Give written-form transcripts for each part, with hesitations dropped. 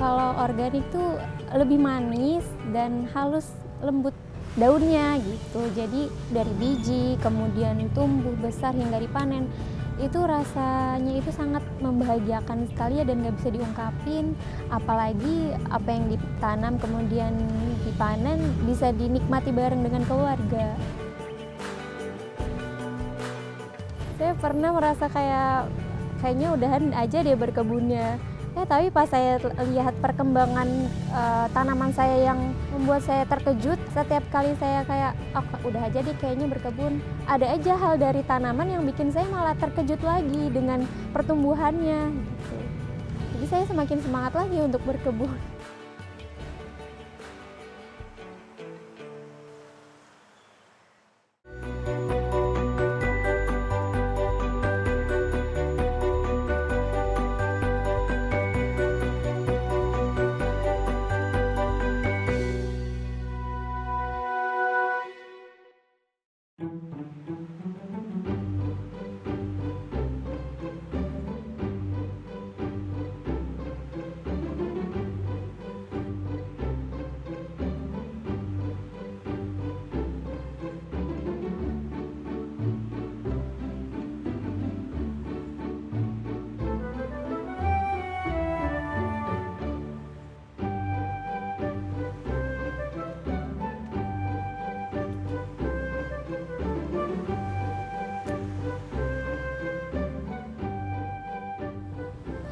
Kalau organik tuh lebih manis dan halus, lembut daunnya gitu. Jadi dari biji, kemudian tumbuh besar hingga dipanen, itu rasanya itu sangat membahagiakan sekali ya dan nggak bisa diungkapin. Apalagi apa yang ditanam kemudian dipanen bisa dinikmati bareng dengan keluarga. Saya pernah merasa kayaknya udahan aja deh berkebunnya. Ya, tapi pas saya lihat perkembangan tanaman saya yang membuat saya terkejut, setiap kali saya kayak, oh udah aja deh kayaknya berkebun. Ada aja hal dari tanaman yang bikin saya malah terkejut lagi dengan pertumbuhannya gitu. Jadi saya semakin semangat lagi untuk berkebun.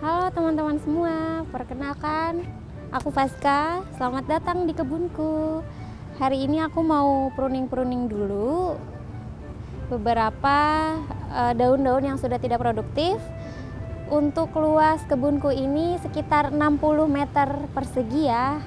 Halo teman-teman semua, perkenalkan aku Faska, selamat datang di kebunku. Hari ini aku mau pruning-pruning dulu beberapa daun-daun yang sudah tidak produktif. Untuk luas kebunku ini sekitar 60 meter persegi ya.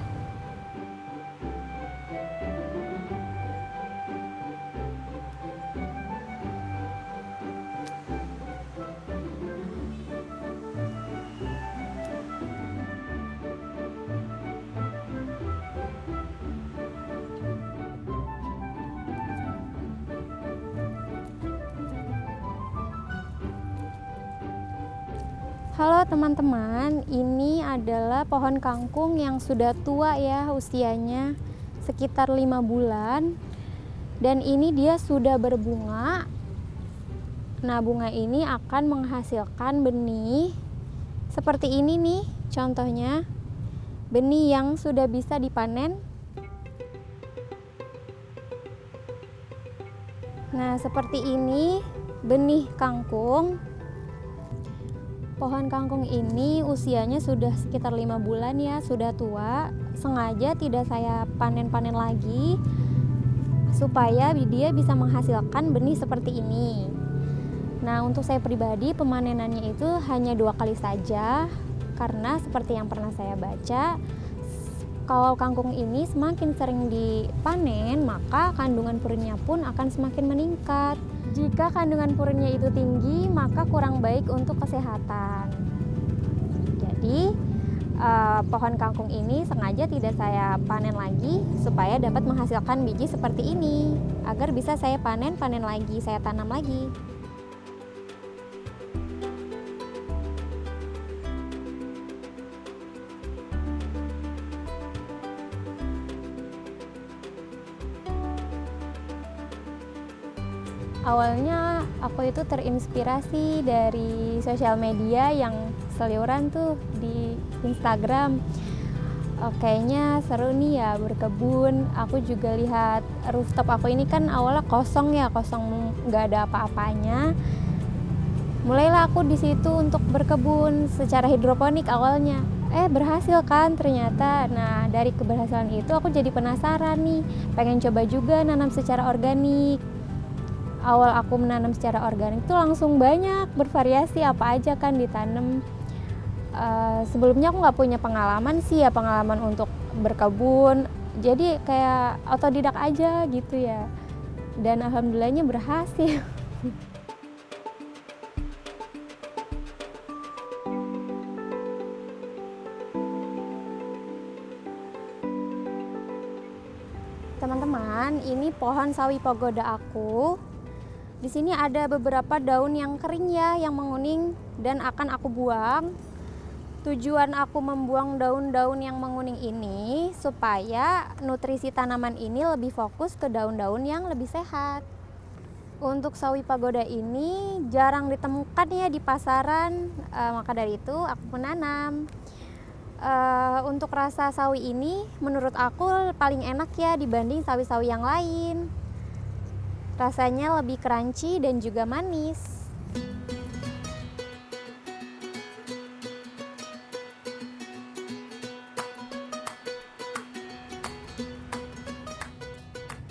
Halo teman-teman, ini adalah pohon kangkung yang sudah tua ya usianya, sekitar 5 bulan. Dan ini dia sudah berbunga. Nah, bunga ini akan menghasilkan benih seperti ini nih, contohnya benih yang sudah bisa dipanen. Nah, seperti ini benih kangkung. Pohon kangkung ini usianya sudah sekitar 5 bulan ya, sudah tua. Sengaja tidak saya panen-panen lagi supaya dia bisa menghasilkan benih seperti ini. Nah, untuk saya pribadi pemanenannya itu hanya 2 kali saja, karena seperti yang pernah saya baca, kalau kangkung ini semakin sering dipanen, maka kandungan purinnya pun akan semakin meningkat. Jika kandungan purinnya itu tinggi, maka kurang baik untuk kesehatan. Jadi, pohon kangkung ini sengaja tidak saya panen lagi supaya dapat menghasilkan biji seperti ini, agar bisa saya panen lagi, saya tanam lagi. Awalnya aku itu terinspirasi dari sosial media yang seliuran tuh di Instagram. Kayaknya seru nih ya berkebun. Aku juga lihat rooftop aku ini kan awalnya kosong ya, kosong nggak ada apa-apanya. Mulailah aku di situ untuk berkebun secara hidroponik awalnya. Berhasil kan ternyata. Nah, dari keberhasilan itu aku jadi penasaran nih, pengen coba juga nanam secara organik. Awal aku menanam secara organik itu langsung banyak, bervariasi apa aja kan ditanam. Sebelumnya aku nggak punya pengalaman sih ya, pengalaman untuk berkebun. Jadi kayak otodidak aja gitu ya. Dan alhamdulillahnya berhasil. Teman-teman, ini pohon sawi pagoda aku. Di sini ada beberapa daun yang kering ya, yang menguning dan akan aku buang. Tujuan aku membuang daun-daun yang menguning ini supaya nutrisi tanaman ini lebih fokus ke daun-daun yang lebih sehat. Untuk sawi pagoda ini jarang ditemukan ya di pasaran, maka dari itu aku menanam. Untuk rasa sawi ini menurut aku paling enak ya dibanding sawi-sawi yang lain. Rasanya lebih crunchy dan juga manis.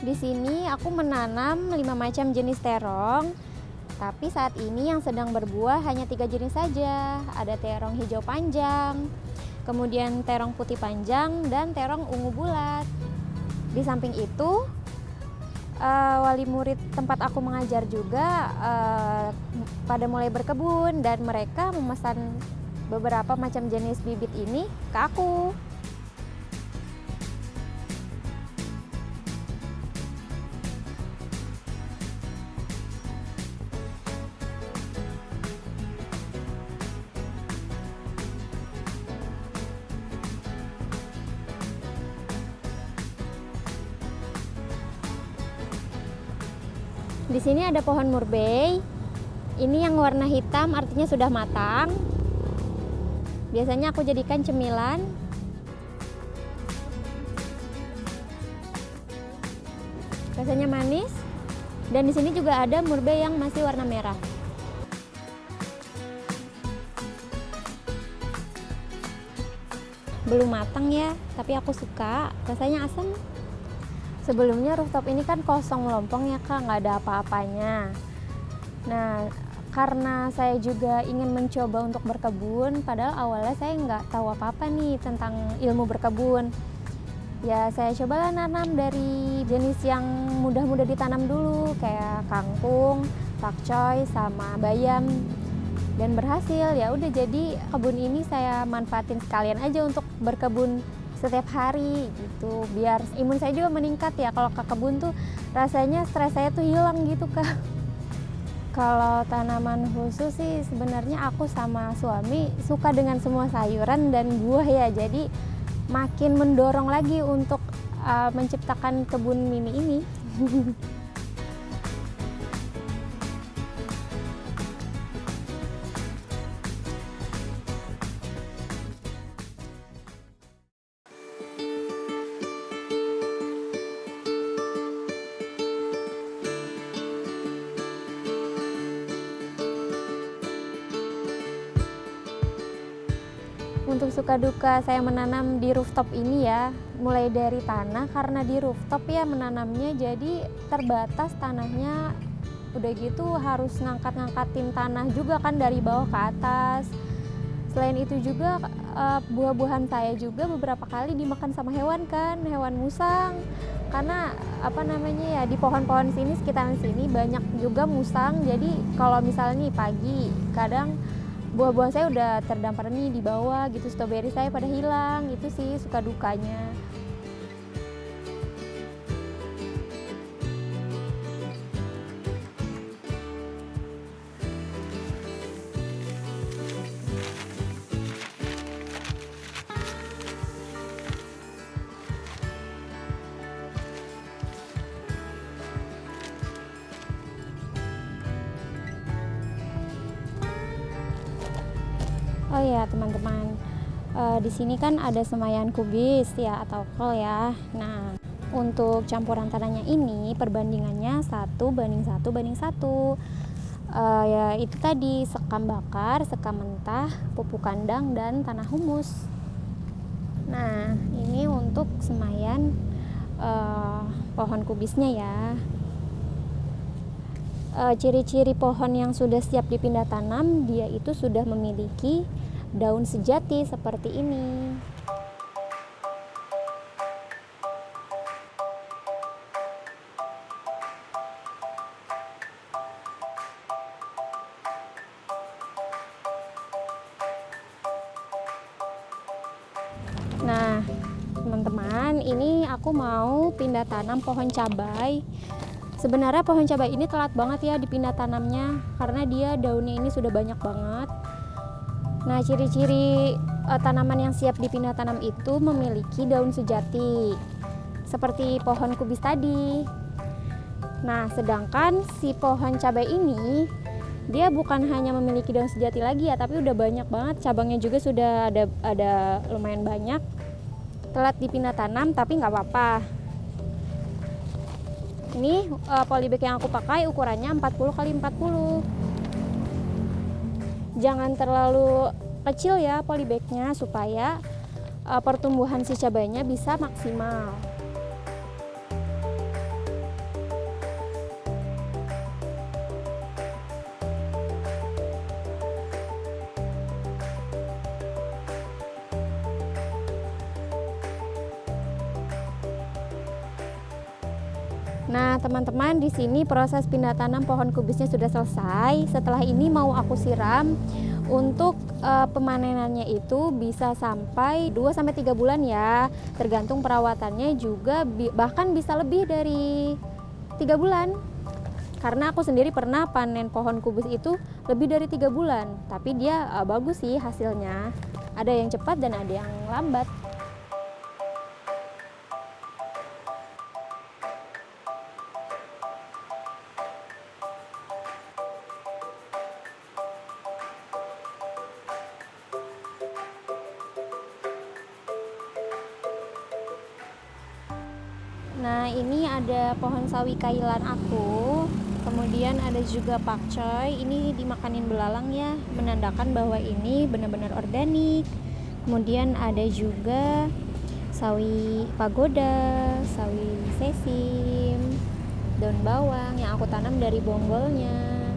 Di sini aku menanam 5 macam jenis terong, tapi saat ini yang sedang berbuah hanya 3 jenis saja. Ada terong hijau panjang, kemudian terong putih panjang, dan terong ungu bulat. Di samping itu, wali murid tempat aku mengajar juga pada mulai berkebun dan mereka memesan beberapa macam jenis bibit ini ke aku. Di sini ada pohon murbei. Ini yang warna hitam artinya sudah matang. Biasanya aku jadikan cemilan. Rasanya manis. Dan di sini juga ada murbei yang masih warna merah. Belum matang ya, tapi aku suka. Rasanya asam. Sebelumnya rooftop ini kan kosong melompong ya Kak, nggak ada apa-apanya. Nah, karena saya juga ingin mencoba untuk berkebun, padahal awalnya saya nggak tahu apa-apa nih tentang ilmu berkebun. Ya saya cobalah nanam dari jenis yang mudah-mudah ditanam dulu, kayak kangkung, pakcoy, sama bayam. Dan berhasil, ya udah jadi kebun ini saya manfaatin sekalian aja untuk berkebun setiap hari gitu, biar imun saya juga meningkat ya. Kalau ke kebun tuh rasanya stres saya tuh hilang gitu Kak. Kalau tanaman khusus sih sebenarnya aku sama suami suka dengan semua sayuran dan buah ya, jadi makin mendorong lagi untuk menciptakan kebun mini ini. Untuk suka duka saya menanam di rooftop ini ya, mulai dari tanah, karena di rooftop ya menanamnya jadi terbatas tanahnya, udah gitu harus ngangkat-ngangkatin tanah juga kan dari bawah ke atas. Selain itu juga buah-buahan saya juga beberapa kali dimakan sama hewan kan, hewan musang. Karena apa namanya ya, di pohon-pohon sini sekitaran sini banyak juga musang, jadi kalau misalnya nih pagi kadang buah-buah saya udah terdampar nih di bawah gitu, stroberi saya pada hilang. Itu sih suka dukanya. Oh ya teman-teman, di sini kan ada semayan kubis ya atau kol ya. Nah, untuk campuran tanahnya ini perbandingannya 1:1:1. Ya itu tadi, sekam bakar, sekam mentah, pupuk kandang, dan tanah humus. Nah, ini untuk semayan pohon kubisnya ya. Ciri-ciri pohon yang sudah siap dipindah tanam, dia itu sudah memiliki daun sejati seperti ini. Nah, teman-teman, ini aku mau pindah tanam pohon cabai. Sebenarnya pohon cabai ini telat banget ya dipindah tanamnya, karena dia daunnya ini sudah banyak banget. Nah, ciri-ciri tanaman yang siap dipindah tanam itu memiliki daun sejati, seperti pohon kubis tadi. Nah, sedangkan si pohon cabai ini, dia bukan hanya memiliki daun sejati lagi ya, tapi udah banyak banget, cabangnya juga sudah ada lumayan banyak. Telat dipindah tanam, tapi nggak apa-apa. Ini polybag yang aku pakai ukurannya 40 x 40. Jangan terlalu kecil ya polybagnya, supaya pertumbuhan si cabainya bisa maksimal. Nah, teman-teman, di sini proses pindah tanam pohon kubisnya sudah selesai. Setelah ini mau aku siram. Untuk pemanenannya itu bisa sampai 2-3 bulan ya. Tergantung perawatannya juga, bahkan bisa lebih dari 3 bulan. Karena aku sendiri pernah panen pohon kubis itu lebih dari 3 bulan. Tapi dia bagus sih hasilnya. Ada yang cepat dan ada yang lambat. Nah, ini ada pohon sawi kailan aku, kemudian ada juga pakcoy. Ini dimakanin belalang ya, menandakan bahwa ini benar-benar organik. Kemudian ada juga sawi pagoda, sawi sesim, daun bawang yang aku tanam dari bonggolnya.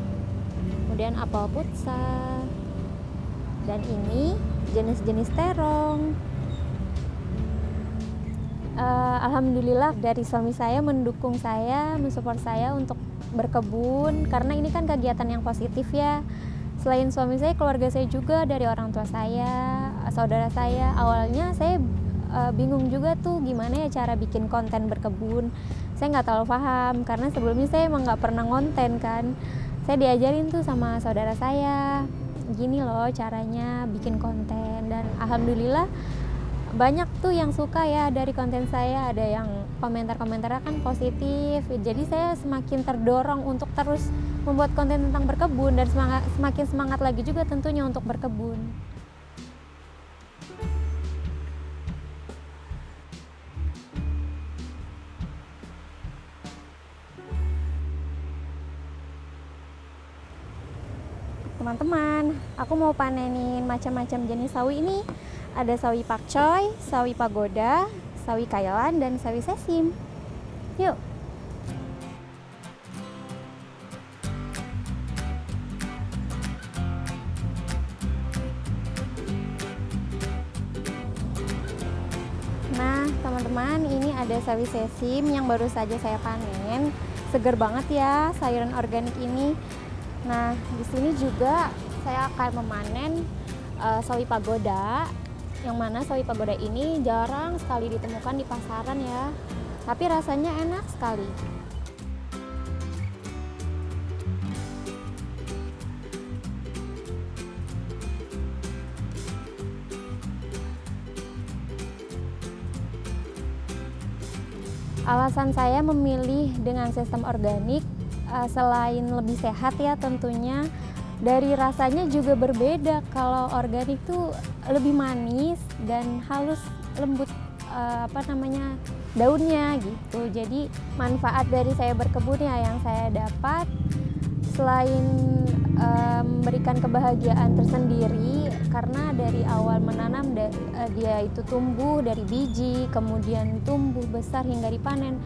Kemudian apel putsa. Dan ini jenis-jenis terong. Alhamdulillah dari suami saya mendukung saya, mensupport saya untuk berkebun, karena ini kan kegiatan yang positif ya. Selain suami saya, keluarga saya juga, dari orang tua saya, saudara saya. Awalnya saya bingung juga tuh gimana ya cara bikin konten berkebun. Saya nggak terlalu paham karena sebelumnya saya emang nggak pernah ngonten kan. Saya diajarin tuh sama saudara saya, gini loh caranya bikin konten, dan alhamdulillah banyak tuh yang suka ya dari konten saya. Ada yang komentar-komentarnya kan positif, jadi saya semakin terdorong untuk terus membuat konten tentang berkebun, dan semakin semangat lagi juga tentunya untuk berkebun. Teman-teman, aku mau panenin macam-macam jenis sawi ini. Ada sawi pakcoy, sawi pagoda, sawi kailan, dan sawi sesim. Yuk. Nah, teman-teman, ini ada sawi sesim yang baru saja saya panen. Seger banget ya sayuran organik ini. Nah, di sini juga saya akan memanen sawi pagoda. Yang mana sawi pagoda ini jarang sekali ditemukan di pasaran ya, tapi rasanya enak sekali. Alasan saya memilih dengan sistem organik, selain lebih sehat ya tentunya, dari rasanya juga berbeda. Kalau organik tuh lebih manis dan halus, lembut daunnya gitu. Jadi manfaat dari saya berkebun ya yang saya dapat, selain memberikan kebahagiaan tersendiri, karena dari awal menanam dia itu tumbuh dari biji, kemudian tumbuh besar hingga dipanen.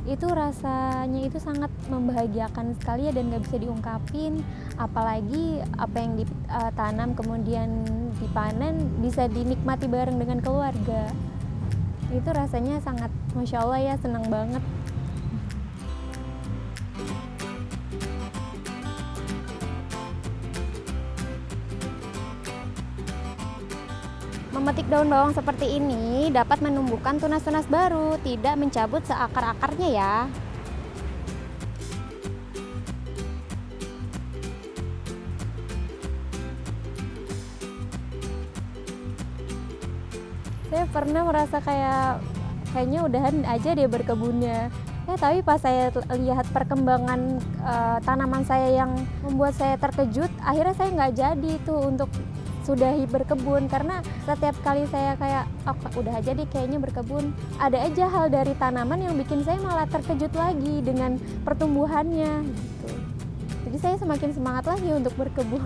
Itu rasanya itu sangat membahagiakan sekali ya, dan gak bisa diungkapin. Apalagi apa yang ditanam kemudian dipanen bisa dinikmati bareng dengan keluarga. Itu rasanya sangat Masya Allah ya, senang banget. Memetik daun bawang seperti ini dapat menumbuhkan tunas-tunas baru, tidak mencabut seakar-akarnya ya. Saya pernah merasa kayaknya udahan aja deh berkebunnya. Tapi pas saya lihat perkembangan tanaman saya yang membuat saya terkejut, akhirnya saya nggak jadi tuh untuk sudahi berkebun, karena setiap kali saya kayak udah aja deh kayaknya berkebun, ada aja hal dari tanaman yang bikin saya malah terkejut lagi dengan pertumbuhannya gitu. Jadi saya semakin semangat lagi untuk berkebun.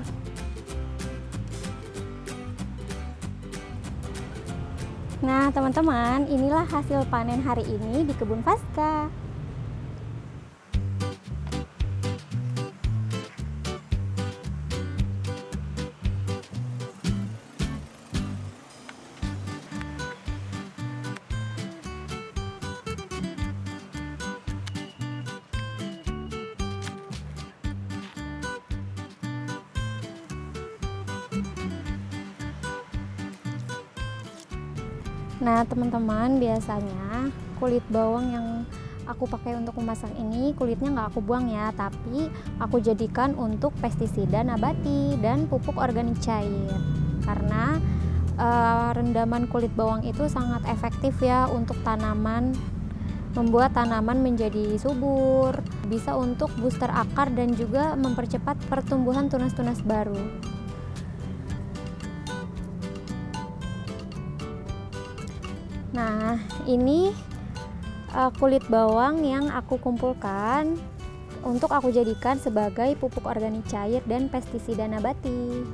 Nah teman-teman, inilah hasil panen hari ini di kebun Pasca. Nah teman-teman, biasanya kulit bawang yang aku pakai untuk memasak ini kulitnya nggak aku buang ya, tapi aku jadikan untuk pestisida nabati dan pupuk organik cair, karena rendaman kulit bawang itu sangat efektif ya untuk tanaman, membuat tanaman menjadi subur, bisa untuk booster akar dan juga mempercepat pertumbuhan tunas-tunas baru. Nah, ini kulit bawang yang aku kumpulkan untuk aku jadikan sebagai pupuk organik cair dan pestisida nabati.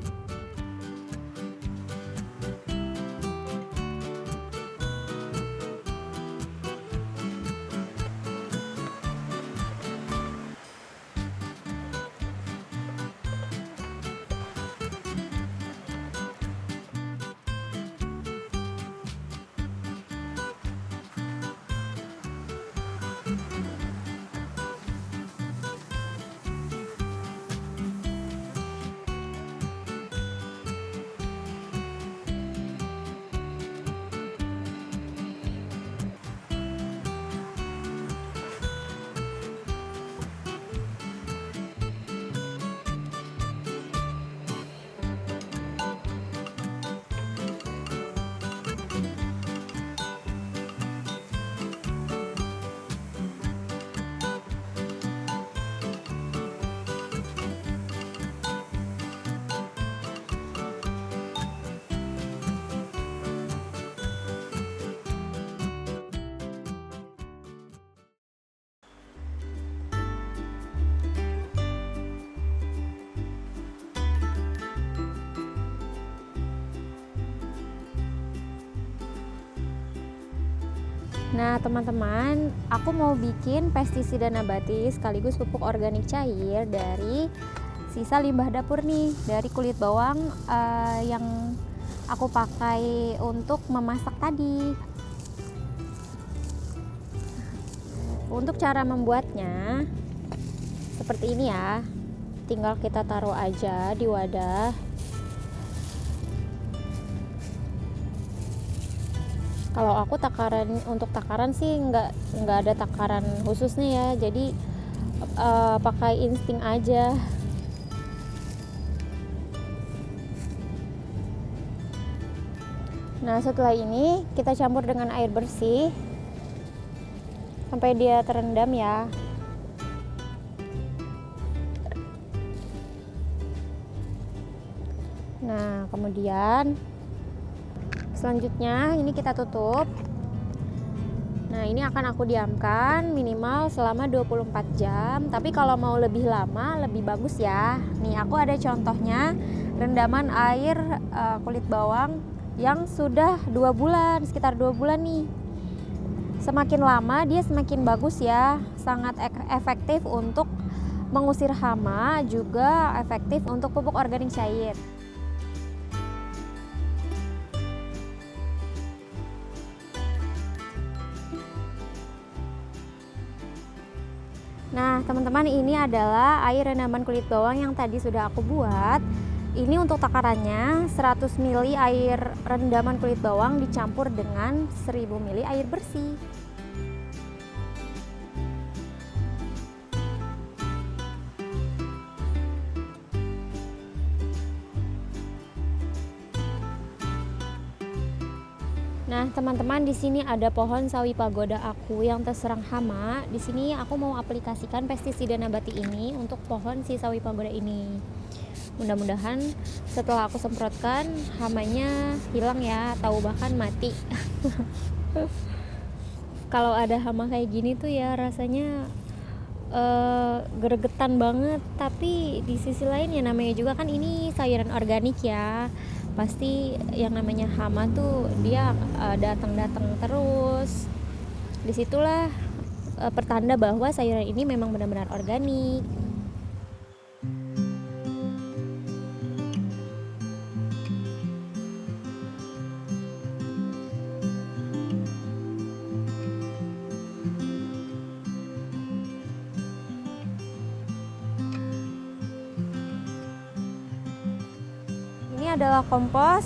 Nah teman-teman, aku mau bikin pestisida nabati sekaligus pupuk organik cair dari sisa limbah dapur nih, dari kulit bawang yang aku pakai untuk memasak tadi. Untuk cara membuatnya seperti ini ya, tinggal kita taruh aja di wadah. Kalau aku untuk takaran sih nggak ada takaran khususnya ya, jadi pakai insting aja. Nah setelah ini kita campur dengan air bersih sampai dia terendam ya. Nah kemudian selanjutnya ini kita tutup. Nah ini akan aku diamkan minimal selama 24 jam, tapi kalau mau lebih lama lebih bagus ya. Nih aku ada contohnya rendaman air kulit bawang yang sudah 2 bulan, sekitar 2 bulan nih. Semakin lama dia semakin bagus ya, sangat efektif untuk mengusir hama, juga efektif untuk pupuk organik cair. Nah teman-teman, ini adalah air rendaman kulit bawang yang tadi sudah aku buat. Ini untuk takarannya 100 ml air rendaman kulit bawang dicampur dengan 1000 ml air bersih. Nah, teman-teman, di sini ada pohon sawi pagoda aku yang terserang hama. Di sini aku mau aplikasikan pestisida nabati ini untuk pohon si sawi pagoda ini. Mudah-mudahan setelah aku semprotkan hamanya hilang ya, atau bahkan mati. Kalau ada hama kayak gini tuh ya rasanya gregetan banget. Tapi di sisi lain ya namanya juga kan ini sayuran organik ya, pasti yang namanya hama tuh dia datang-datang terus. Disitulah pertanda bahwa sayuran ini memang benar-benar organik. Ini adalah kompos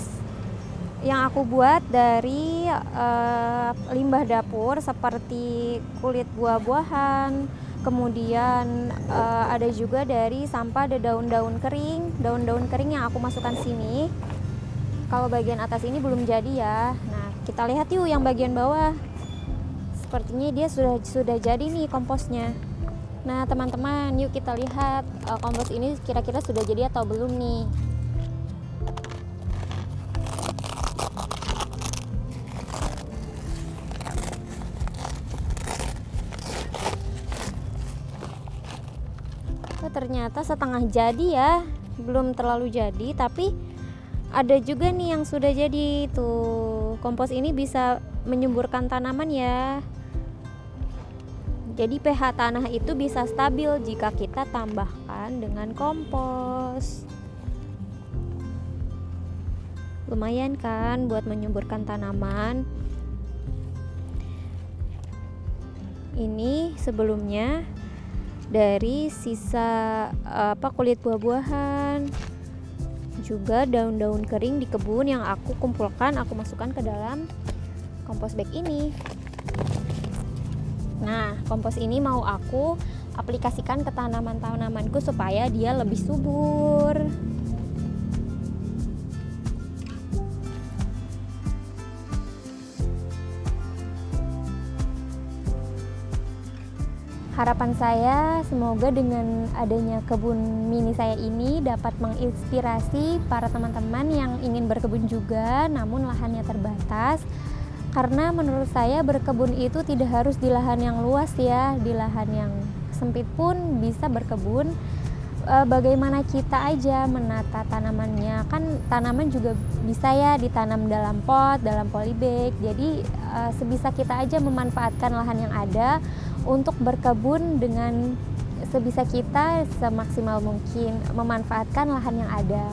yang aku buat dari limbah dapur seperti kulit buah-buahan, kemudian ada juga dari sampah, ada daun-daun kering yang aku masukkan sini. Kalau bagian atas ini belum jadi ya. Nah, kita lihat yuk yang bagian bawah. Sepertinya dia sudah jadi nih komposnya. Nah, teman-teman, yuk kita lihat kompos ini kira-kira sudah jadi atau belum nih. Ternyata setengah jadi ya, belum terlalu jadi, tapi ada juga nih yang sudah jadi. Tuh, kompos ini bisa menyuburkan tanaman ya. Jadi pH tanah itu bisa stabil jika kita tambahkan dengan kompos. Lumayan kan buat menyuburkan tanaman. Ini sebelumnya dari sisa kulit buah-buahan, juga daun-daun kering di kebun yang aku kumpulkan, aku masukkan ke dalam kompos bag ini. Nah, kompos ini mau aku aplikasikan ke tanaman-tanamanku supaya dia lebih subur. Harapan saya semoga dengan adanya kebun mini saya ini dapat menginspirasi para teman-teman yang ingin berkebun juga namun lahannya terbatas. Karena menurut saya berkebun itu tidak harus di lahan yang luas ya, di lahan yang sempit pun bisa berkebun. Bagaimana kita aja menata tanamannya, kan tanaman juga bisa ya ditanam dalam pot, dalam polybag. Jadi sebisa kita aja memanfaatkan lahan yang ada untuk berkebun dengan sebisa kita semaksimal mungkin memanfaatkan lahan yang ada.